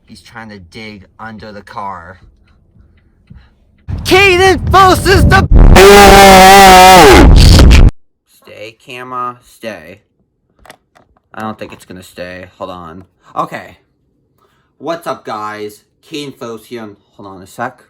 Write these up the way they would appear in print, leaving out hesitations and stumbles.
He's trying to dig under the car. Caden forces the... Stay, camera, stay. I don't think it's gonna stay. Hold on. Okay. What's up, guys? Caden Fos here. Hold on a sec.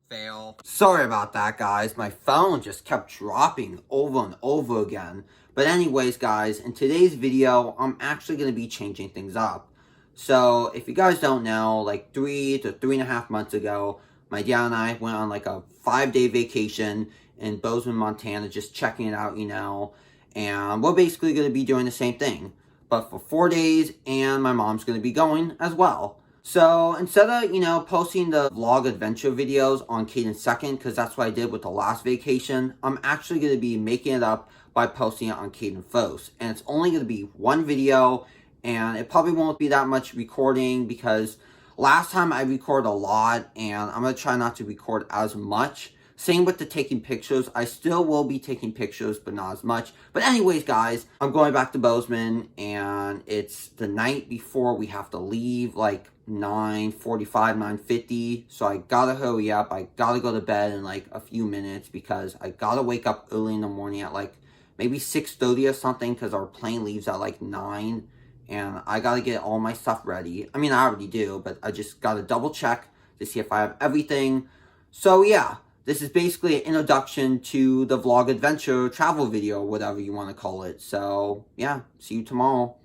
Fail. Sorry about that, guys. My phone just kept dropping over and over again. But anyways, guys, in today's video, I'm actually going to be changing things up. So, if you guys don't know, like 3 to 3.5 months ago, my dad and I went on like a 5-day vacation in Bozeman, Montana, just checking it out, you know. And we're basically going to be doing the same thing, but for 4 days, and my mom's going to be going as well. So, instead of, you know, posting the vlog adventure videos on Caden's second, because that's what I did with the last vacation, I'm actually going to be making it up by posting it on Caden Fos. And it's only going to be one video, and it probably won't be that much recording, because last time I recorded a lot, and I'm going to try not to record as much. Same with the taking pictures. I still will be taking pictures, but not as much. But anyways, guys, I'm going back to Bozeman, and it's the night before we have to leave, like 9:45, 9:50. So I gotta hurry up. I gotta go to bed in like a few minutes, because I gotta wake up early in the morning at like maybe 6:30 or something, because our plane leaves at like 9. And I gotta get all my stuff ready. I mean, I already do, but I just gotta double check to see if I have everything. So yeah. This is basically an introduction to the vlog adventure travel video, whatever you want to call it. So, yeah, see you tomorrow.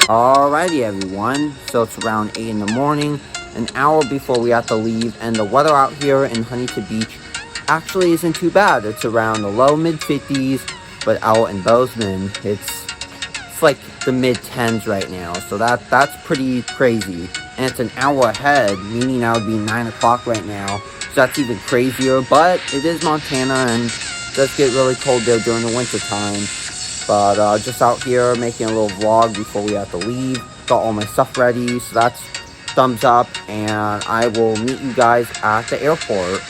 Alrighty, everyone. So it's around 8 in the morning. An hour before we have to leave, and the weather out here in Huntington Beach actually isn't too bad. It's around the low mid-50s, but out in Bozeman, it's like the mid-10s right now, so that's pretty crazy. And it's an hour ahead, meaning that would be 9 o'clock right now, so that's even crazier. But it is Montana, and it does get really cold there during the winter time. But just out here making a little vlog before we have to leave. Got all my stuff ready, so that's thumbs up, and I will meet you guys at the airport.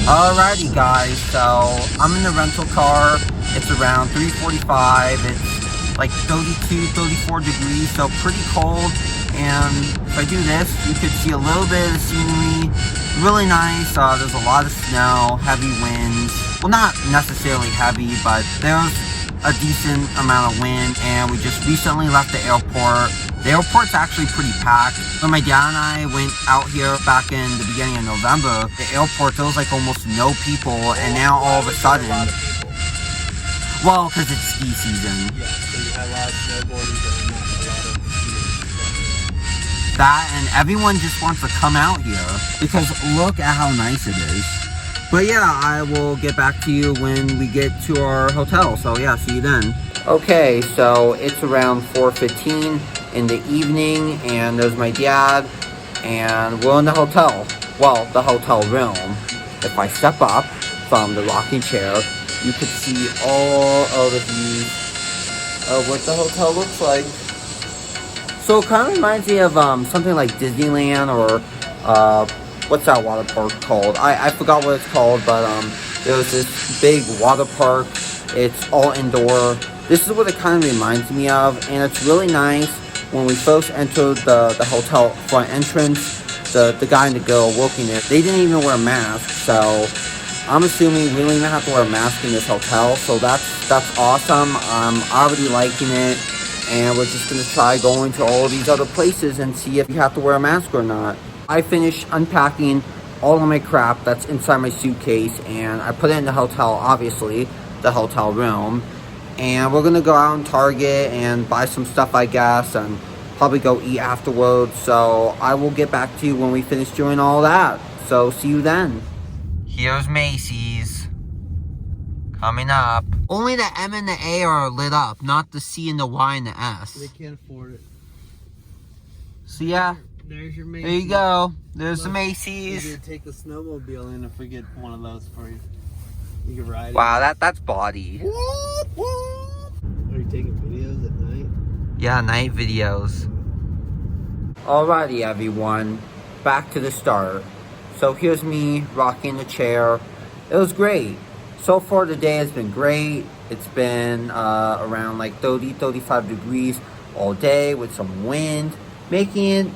Alrighty, guys, so I'm in the rental car. It's around 3:45. It's like 32, 34 degrees, so pretty cold. And if I do this, you could see a little bit of the scenery. Really nice. There's a lot of snow, heavy winds. Well, not necessarily heavy, but there's a decent amount of wind. And we just recently left the airport. The airport's actually pretty packed. When my dad and I went out here back in the beginning of November, the airport, there was like almost no people. And now all of a sudden... Well, because it's ski season. Yeah, so you had a lot of snowboarders, but not a lot of skiers. That, and everyone just wants to come out here, because look at how nice it is. But yeah, I will get back to you when we get to our hotel. So yeah, see you then. Okay, so it's around 4:15 in the evening, and there's my dad, and we're in the hotel. Well, the hotel room. If I step up from the rocking chair, you could see all of the views of what the hotel looks like. So it kind of reminds me of something like Disneyland, or what's that water park called? I forgot what it's called, but there's this big water park. It's all indoor. This is what it kind of reminds me of, and it's really nice. When we first entered the hotel front entrance, the guy and the girl working there, they didn't even wear a mask, so I'm assuming we don't even have to wear a mask in this hotel, so that's awesome. I'm already liking it, and we're just going to try going to all of these other places and see if you have to wear a mask or not. I finished unpacking all of my crap that's inside my suitcase, and I put it in the hotel, obviously, the hotel room. And we're going to go out in Target and buy some stuff, I guess, and probably go eat afterwards. So I will get back to you when we finish doing all that. So see you then. Here's Macy's. Coming up. Only the M and the A are lit up, not the C and the Y and the S. They can't afford it. So yeah, There's your Macy's. there you go. There's the You Macy's. could take the snowmobile in if we get one of those for you. You can ride it. Wow, that's body. Are you taking videos at night? Yeah, night videos. Alrighty, everyone. Back to the start. So here's me rocking the chair. It was great. So far the day has been great. It's been around like 30-35 degrees all day with some wind, making it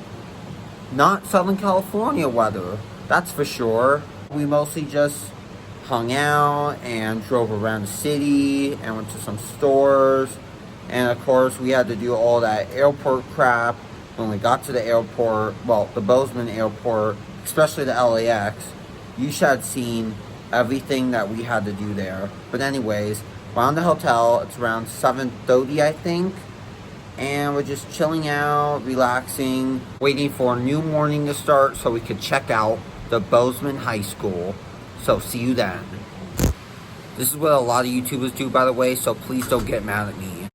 not Southern California weather, that's for sure. We mostly just hung out and drove around the city and went to some stores. And of course we had to do all that airport crap when we got to the airport, well, the Bozeman airport, especially the LAX. You should have seen everything that we had to do there. But anyways, we're on the hotel. It's around 7:30, I think. And we're just chilling out, relaxing, waiting for a new morning to start so we could check out the Bozeman High School. So see you then. This is what a lot of YouTubers do, by the way, so please don't get mad at me.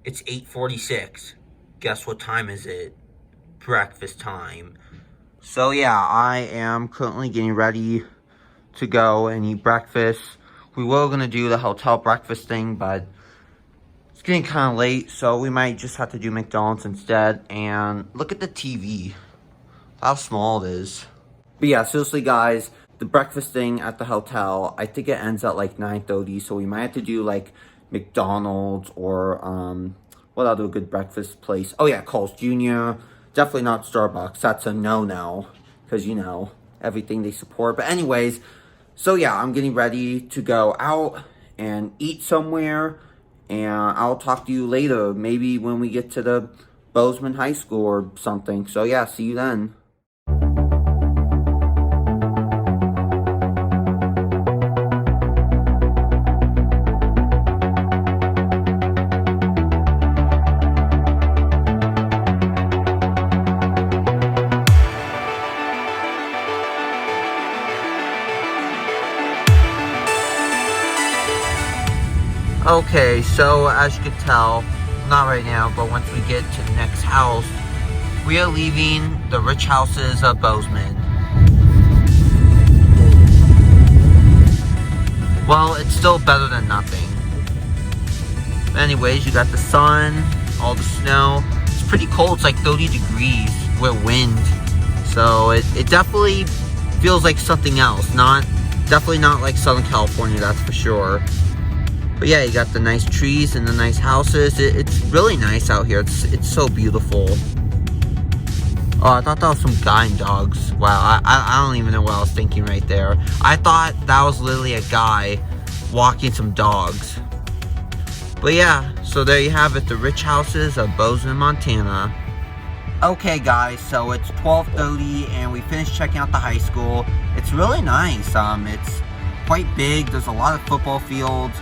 It's 8:46. Guess what time is it? Breakfast time. So yeah, I am currently getting ready to go and eat breakfast. We were going to do the hotel breakfast thing, but it's getting kind of late, so we might just have to do McDonald's instead. And look at the TV. How small it is. But yeah, seriously guys, the breakfast thing at the hotel, I think it ends at like 9:30, so we might have to do like McDonald's or what other good breakfast place? Oh yeah, Carl's Jr. Definitely not Starbucks. That's a no-no, because you know everything they support. But anyways, so yeah, I'm getting ready to go out and eat somewhere, and I'll talk to you later, maybe when we get to the Bozeman High School or something. So yeah, see you then. Okay, so as you can tell, not right now, but once we get to the next house, we are leaving the rich houses of Bozeman. Well, it's still better than nothing. Anyways, you got the sun, all the snow. It's pretty cold, it's like 30 degrees with wind. So it definitely feels like something else. Definitely not like Southern California, that's for sure. But yeah, you got the nice trees and the nice houses. It's really nice out here. It's so beautiful. Oh, I thought that was some guide dogs. Wow, I don't even know what I was thinking right there. I thought that was literally a guy walking some dogs. But yeah, so there you have it, the rich houses of Bozeman, Montana. Okay guys, so it's 12:30 and we finished checking out the high school. It's really nice. It's quite big. There's a lot of football fields.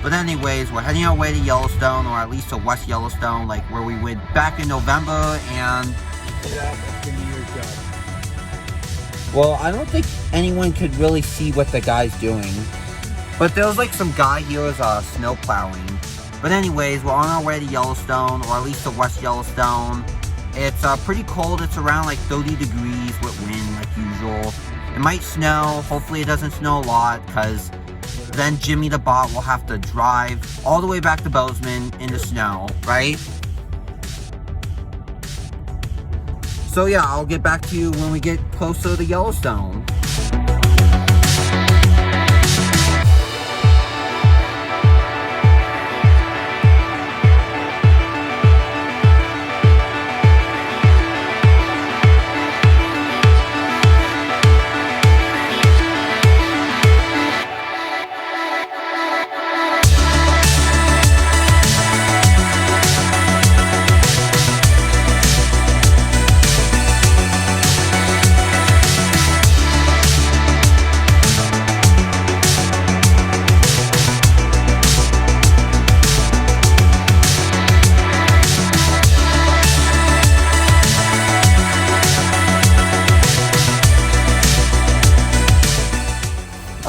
But anyways, we're heading our way to Yellowstone, or at least to West Yellowstone, like where we went back in November, and... Yeah, that's gonna be your job. Well, I don't think anyone could really see what the guy's doing. But there was like some guy here was snow plowing. But anyways, we're on our way to Yellowstone, or at least to West Yellowstone. It's pretty cold. It's around like 30 degrees with wind like usual. It might snow. Hopefully it doesn't snow a lot, because then Jimmy the bot will have to drive all the way back to Bozeman in the snow, right? So yeah, I'll get back to you when we get closer to Yellowstone.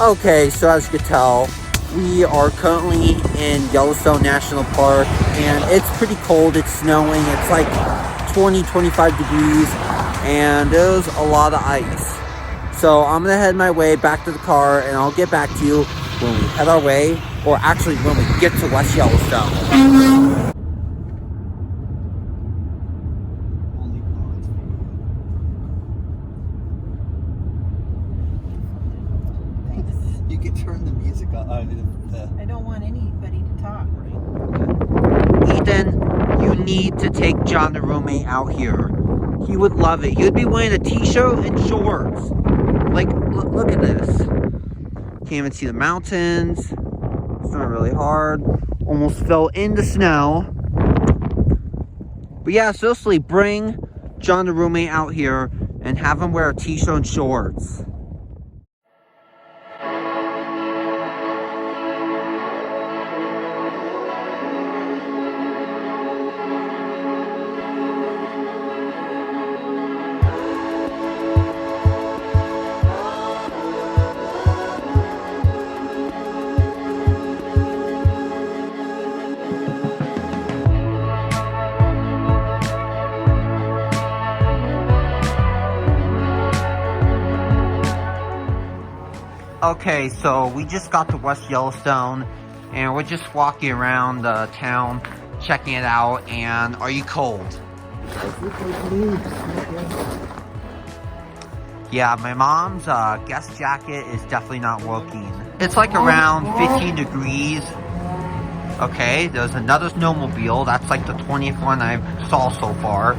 Okay, so as you can tell, we are currently in Yellowstone National Park, and it's pretty cold. It's snowing. It's like 20-25 degrees, and there's a lot of ice. So I'm gonna head my way back to the car, and I'll get back to you when we head our way, or actually when we get to West Yellowstone. You can turn the music on. I don't want anybody to talk, right? Ethan, you need to take John the roommate out here. He would love it. He would be wearing a t-shirt and shorts. Like, look at this. Can't even see the mountains. It's not really hard. Almost fell in the snow. But yeah, seriously, bring John the roommate out here and have him wear a t-shirt and shorts. Okay, so we just got to West Yellowstone, and we're just walking around the town, checking it out, and are you cold? Yeah, my mom's guest jacket is definitely not working. It's like around 15 degrees. Okay, there's another snowmobile. That's like the 20th one I saw so far.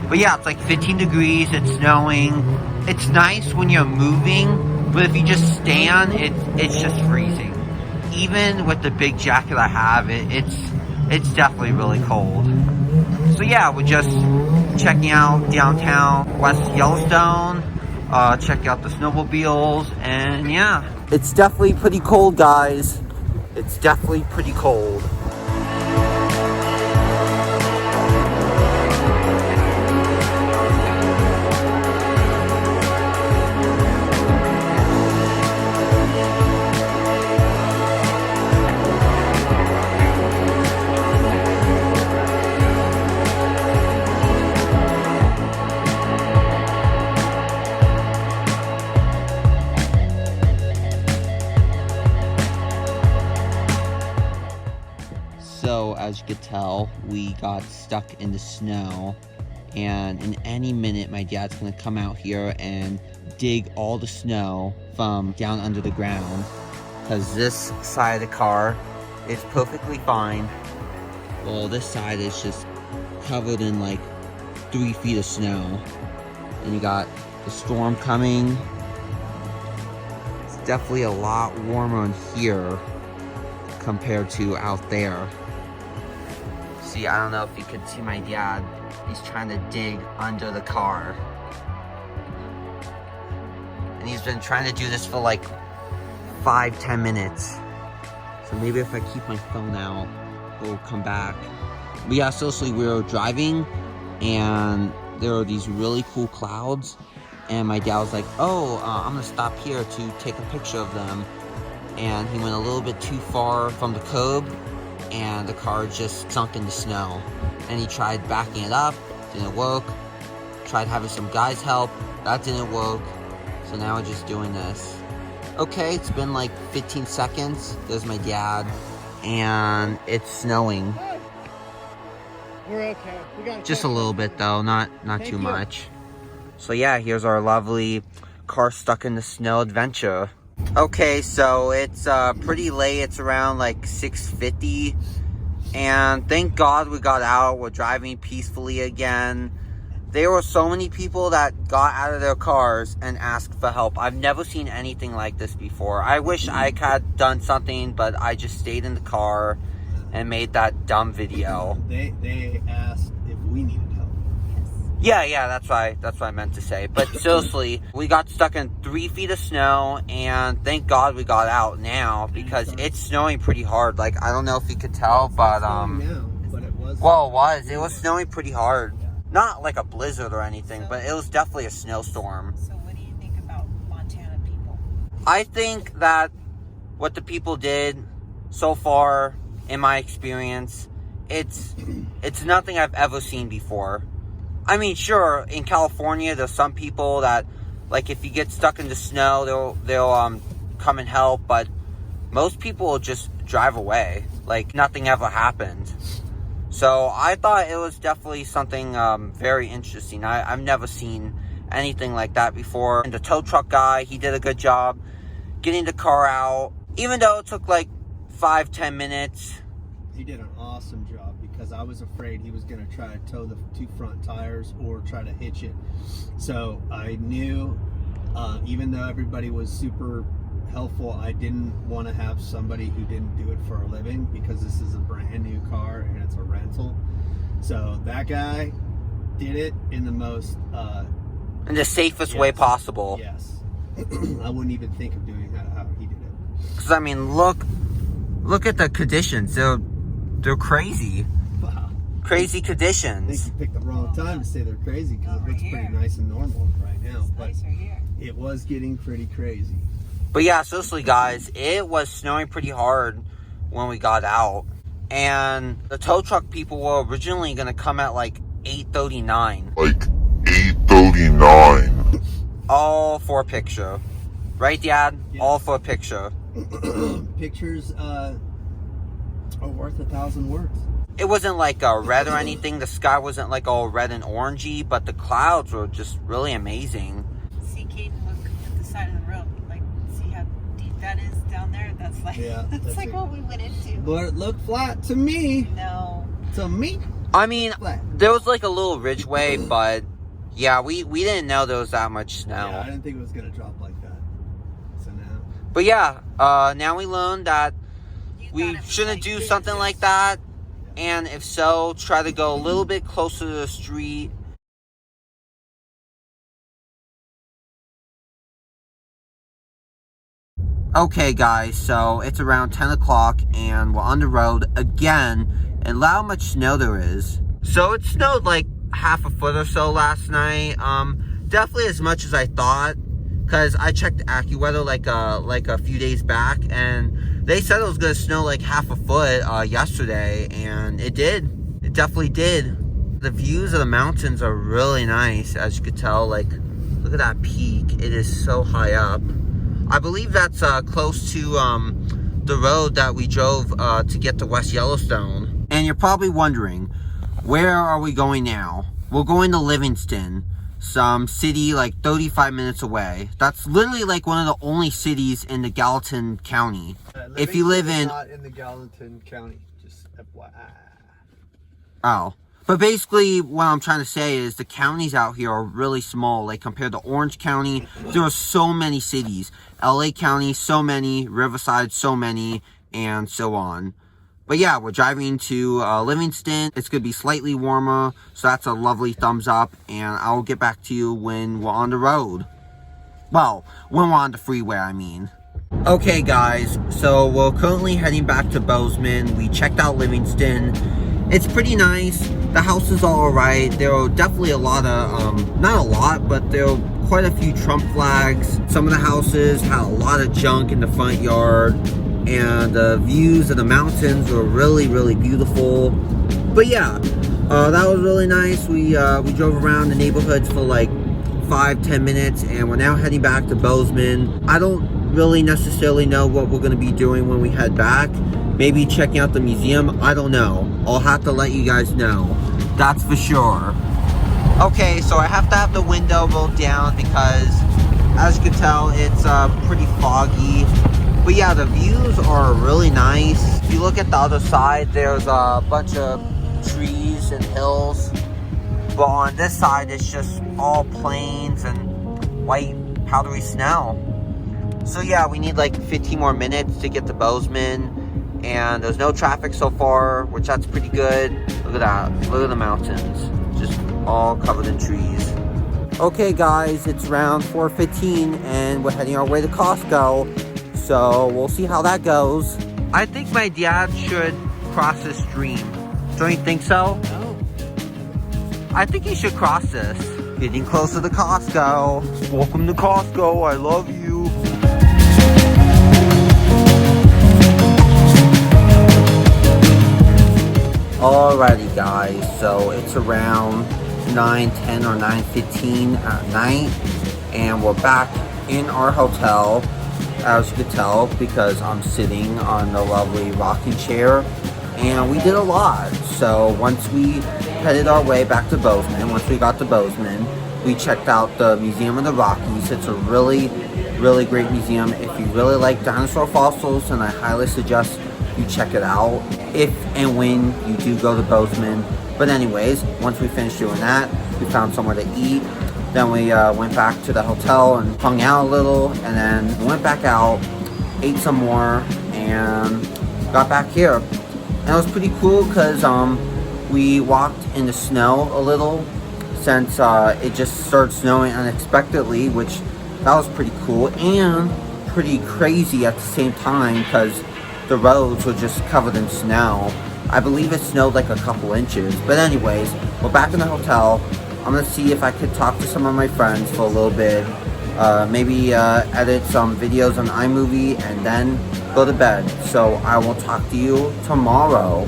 But yeah, it's like 15 degrees, it's snowing. It's nice when you're moving. But if you just stand, it's just freezing. Even with the big jacket I have, it's definitely really cold. So yeah, we're just checking out downtown West Yellowstone, checking out the snowmobiles, and yeah. It's definitely pretty cold, guys. It's definitely pretty cold. So, as you could tell, we got stuck in the snow, and in any minute my dad's gonna come out here and dig all the snow from down under the ground, because this side of the car is perfectly fine. Well, this side is just covered in like 3 feet of snow, and you got the storm coming. It's definitely a lot warmer in here compared to out there. See, I don't know if you could see my dad. He's trying to dig under the car. And he's been trying to do this for like 5-10 minutes. So maybe if I keep my phone out, he'll come back. But yeah, seriously, we were driving and there were these really cool clouds. And my dad was like, oh, I'm gonna stop here to take a picture of them. And he went a little bit too far from the curb, and the car just sunk in the snow. And he tried backing it up, didn't work. Tried having some guys help, that didn't work. So now we're just doing this. Okay, it's been like 15 seconds. There's my dad, and it's snowing. We're okay. We got Just a little bit though, not too much. So yeah, here's our lovely car stuck in the snow adventure. Okay, so it's pretty late. It's around like 6:50, and thank God we got out. We're driving peacefully again. There were so many people that got out of their cars and asked for help. I've never seen anything like this before. I wish I had done something, but I just stayed in the car and made that dumb video. They asked if we needed help. Yeah, that's what I meant to say. But seriously, we got stuck in 3 feet of snow, and thank God we got out now, because it's snowing pretty hard. Like, I don't know if you could tell, but it was snowing pretty hard. Not like a blizzard or anything, but it was definitely a snowstorm. So what do you think about Montana people? I think that what the people did so far, in my experience, it's nothing I've ever seen before. I mean, sure, in California, there's some people that, like, if you get stuck in the snow, they'll come and help, but most people will just drive away, like nothing ever happened. So I thought it was definitely something very interesting. I've never seen anything like that before. And the tow truck guy, he did a good job getting the car out, even though it took like 5-10 minutes. He did an awesome job, because I was afraid he was going to try to tow the 2 front tires or try to hitch it. So I knew, even though everybody was super helpful, I didn't want to have somebody who didn't do it for a living, because this is a brand new car and it's a rental. So that guy did it in the most in the safest way possible. Yes. I wouldn't even think of doing that how he did it. Because I mean, look at the conditions. They're crazy. Wow. Crazy I think conditions. you picked the wrong time to say they're crazy, because it looks pretty nice and normal right now. But it was getting pretty crazy. But yeah, seriously guys, it was snowing pretty hard when we got out. And the tow truck people were originally going to come at like 8:39. Like 8:39. All for a picture. Right, Dad? Yes. All for a picture. Pictures are worth 1,000 words. It wasn't like red or anything. The sky wasn't like all red and orangey, but the clouds were just really amazing. See, Caden, look at the side of the road. Like, see how deep that is down there? That's like, Yeah, that's like what we went into. But it looked flat to me. No. To me. I mean, Flat. there was like a little ridgeway, but yeah, we didn't know there was that much snow. Yeah, I didn't think it was going to drop like that. So now. But yeah, now we learned that we shouldn't do something like that. And if so, try to go a little bit closer to the street. Okay guys, so it's around 10 o'clock and we're on the road again, and look how much snow there is. So it snowed like half a foot or so last night. Definitely as much as I thought, because I checked AccuWeather like a few days back, and they said it was gonna snow like half a foot yesterday, and it did. It definitely did. The views of the mountains are really nice, as you could tell. Like, look at that peak. It is so high up. I believe that's close to the road that we drove to get to West Yellowstone. And you're probably wondering, where are we going now? We're going to Livingston, some city like 35 minutes away. That's literally like one of the only cities in the Gallatin County. If you live in... Not in the Gallatin County, just FYI. Oh. But basically, what I'm trying to say is the counties out here are really small. Like, compared to Orange County, there are so many cities. LA County, so many. Riverside, so many. And so on. But yeah, we're driving to Livingston. It's going to be slightly warmer. So that's a lovely thumbs up. And I'll get back to you when we're on the road. Well, when we're on the freeway, I mean. Okay, guys. So we're currently heading back to Bozeman. We checked out Livingston. It's pretty nice. The houses are alright. There are definitely a lot of, not a lot, but there are quite a few Trump flags. Some of the houses had a lot of junk in the front yard. And the views of the mountains were really, really beautiful. But yeah, that was really nice. We drove around the neighborhoods for like 5-10 minutes. And we're now heading back to Bozeman. I don't really necessarily know what we're going to be doing when we head back. Maybe checking out the museum. I don't know. I'll have to let you guys know. That's for sure. Okay, so I have to have the window rolled down because, as you can tell, it's pretty foggy. But yeah, the views are really nice. If you look at the other side, there's a bunch of trees and hills. But on this side, it's just all plains and white, powdery snow. So yeah, we need like 15 more minutes to get to Bozeman. And there's no traffic so far, which that's pretty good. Look at that. Look at the mountains. Just all covered in trees. Okay, guys, it's around 4:15, and we're heading our way to Costco. So we'll see how that goes. I think my dad should cross this stream. Don't you think so? No. I think he should cross this. Getting closer to Costco. Welcome to Costco. I love you. Alrighty guys, so it's around 9:10 or 9:15 at night, and we're back in our hotel, as you could tell, because I'm sitting on the lovely rocking chair, and we did a lot. So once we headed our way back to Bozeman, once we got to Bozeman, we checked out the Museum of the Rockies. It's a really great museum. If you really like dinosaur fossils, then I highly suggest you check it out if and when you do go to Bozeman. But anyways, once we finished doing that, we found somewhere to eat. Then we went back to the hotel and hung out a little, and then we went back out, ate some more, and got back here. And it was pretty cool because we walked in the snow a little, since it just started snowing unexpectedly, which that was pretty cool and pretty crazy at the same time because the roads were just covered in snow. I believe it snowed like a couple inches. But anyways, we're back in the hotel. I'm gonna see if I could talk to some of my friends for a little bit. Maybe edit some videos on iMovie and then go to bed. So I will talk to you tomorrow.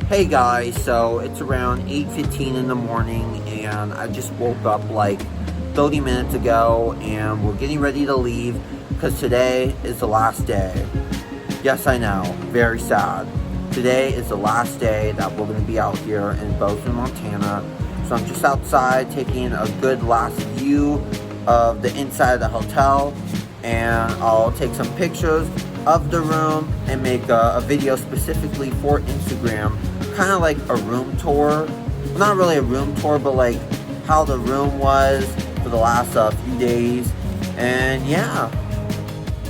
Hey guys, so it's around 8:15 in the morning and I just woke up like 30 minutes ago and we're getting ready to leave because today is the last day. Yes, I know, very sad. Today is the last day that we're going to be out here in Bozeman, Montana. So I'm just outside taking a good last view of the inside of the hotel, and I'll take some pictures of the room and make a video specifically for Instagram, kind of like a room tour. Well, not really a room tour, but like how the room was for the last few days. And yeah.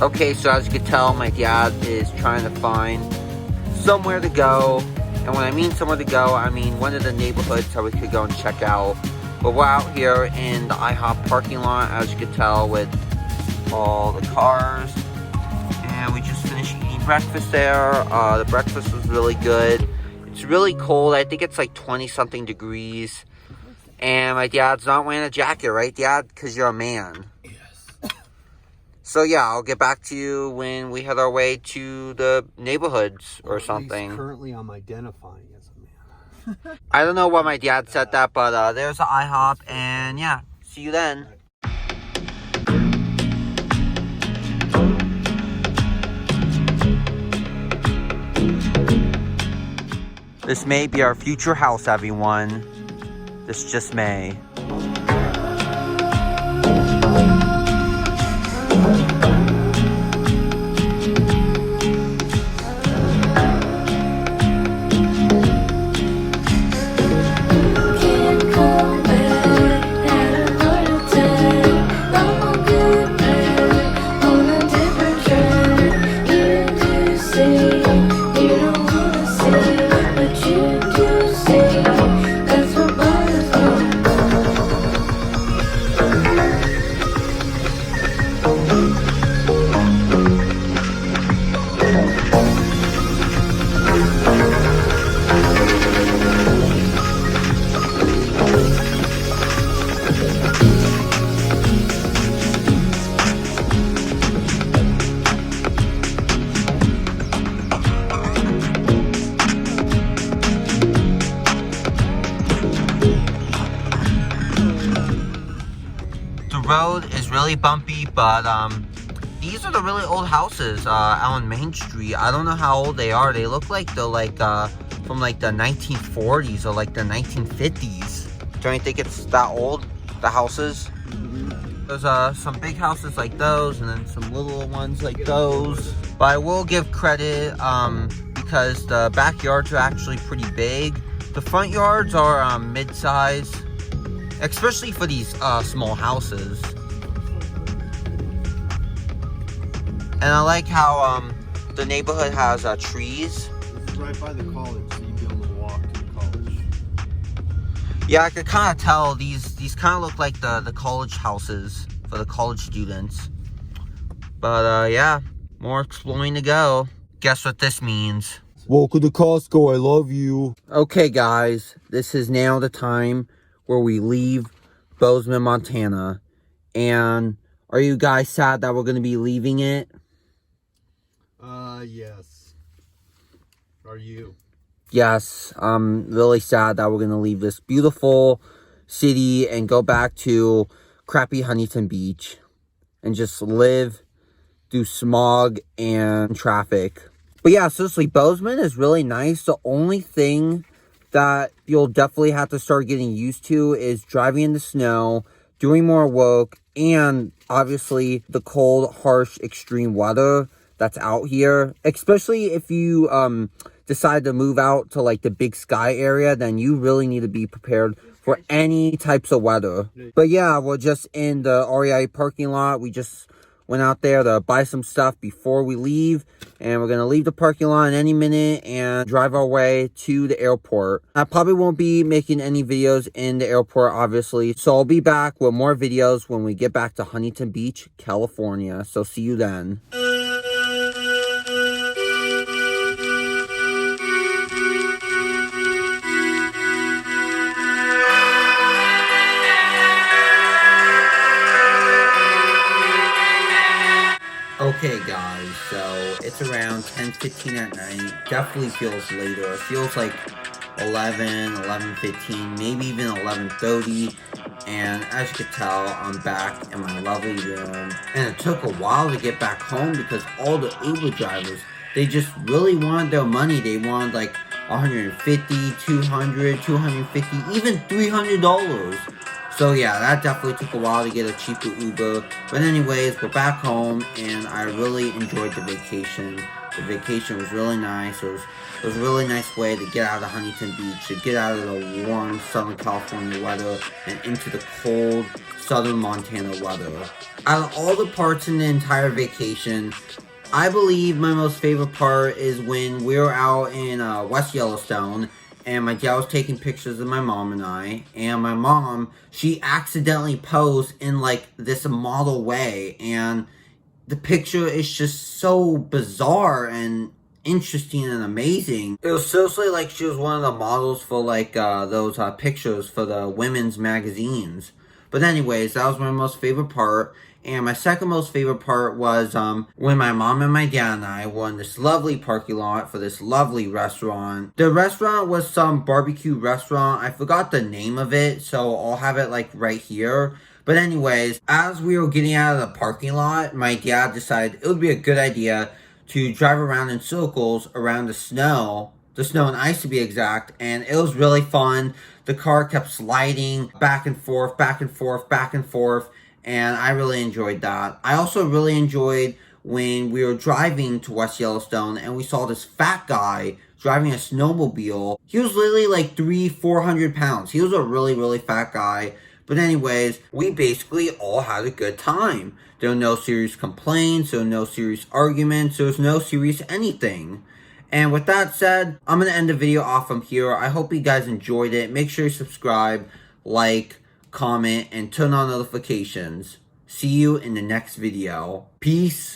Okay, so as you can tell, my dad is trying to find somewhere to go. And when I mean somewhere to go, I mean one of the neighborhoods that we could go and check out. But we're out here in the IHOP parking lot, as you can tell, with all the cars. And we just finished eating breakfast there. The breakfast was really good. It's really cold. I think it's like 20-something degrees. And my dad's not wearing a jacket, right, Dad? Because you're a man. So yeah, I'll get back to you when we head our way to the neighborhoods or something. Currently, I'm identifying as a man. I don't know why my dad said that, but there's an IHOP, and yeah, see you then. This may be our future house, everyone. This just may. Road is really bumpy, but these are the really old houses on Main Street. I don't know how old they are. They look like they're like from like the 1940s or like the 1950s. Don't you think it's that old, the houses? There's some big houses like those and then some little ones like those. But I will give credit because the backyards are actually pretty big. The front yards are mid-size, especially for these small houses. And I like how the neighborhood has trees. This is right by the college, so you'd be able to walk to the college. Yeah, I could kind of tell these kind of look like the college houses for the college students. But yeah, more exploring to go. Guess what this means? Welcome to Costco, I love you. Okay guys, this is now the time where we leave Bozeman, Montana. And are you guys sad that we're going to be leaving it? Yes. Are you? Yes, I'm really sad that we're going to leave this beautiful city and go back to crappy Huntington Beach and just live through smog and traffic. But yeah, seriously, Bozeman is really nice. The only thing that you'll definitely have to start getting used to is driving in the snow, doing more work, and obviously the cold, harsh, extreme weather that's out here. Especially if you decide to move out to like the Big Sky area, then you really need to be prepared for any types of weather. But yeah, we're just in the REI parking lot. We just went out there to buy some stuff before we leave, and we're gonna leave the parking lot in any minute and drive our way to the airport. I probably won't be making any videos in the airport, obviously, so I'll be back with more videos when we get back to Huntington Beach, California. So see you then. Okay guys, so it's around 10:15 at night. Definitely feels later. It feels like 11:15, maybe even 11:30. And as you can tell, I'm back in my lovely room. And it took a while to get back home because all the Uber drivers, they just really wanted their money. They wanted like 150, 200, 250, even $300. So yeah, that definitely took a while to get a cheaper Uber. But anyways, we're back home, and I really enjoyed the vacation. The vacation was really nice. It was a really nice way to get out of Huntington Beach, to get out of the warm Southern California weather and into the cold Southern Montana weather. Out of all the parts in the entire vacation, I believe my most favorite part is when we were out in West Yellowstone, and my dad was taking pictures of my mom and I, and my mom, she accidentally posed in like this model way, and the picture is just so bizarre and interesting and amazing. It was seriously like she was one of the models for like those pictures for the women's magazines. But anyways, that was my most favorite part. And my second most favorite part was when my mom and my dad and I were in this lovely parking lot for this lovely restaurant. The restaurant was some barbecue restaurant. I forgot the name of it, so I'll have it like right here. But anyways, as we were getting out of the parking lot, my dad decided it would be a good idea to drive around in circles around the snow and ice to be exact, and it was really fun. The car kept sliding back and forth, back and forth, back and forth, and I really enjoyed that. I also really enjoyed when we were driving to West Yellowstone and we saw this fat guy driving a snowmobile. He was literally like 400 pounds. He was a really, really fat guy. But anyways, we basically all had a good time. There were no serious complaints, there were no serious arguments, there was no serious anything. And with that said, I'm going to end the video off from here. I hope you guys enjoyed it. Make sure you subscribe, like, comment, and turn on notifications. See you in the next video. Peace.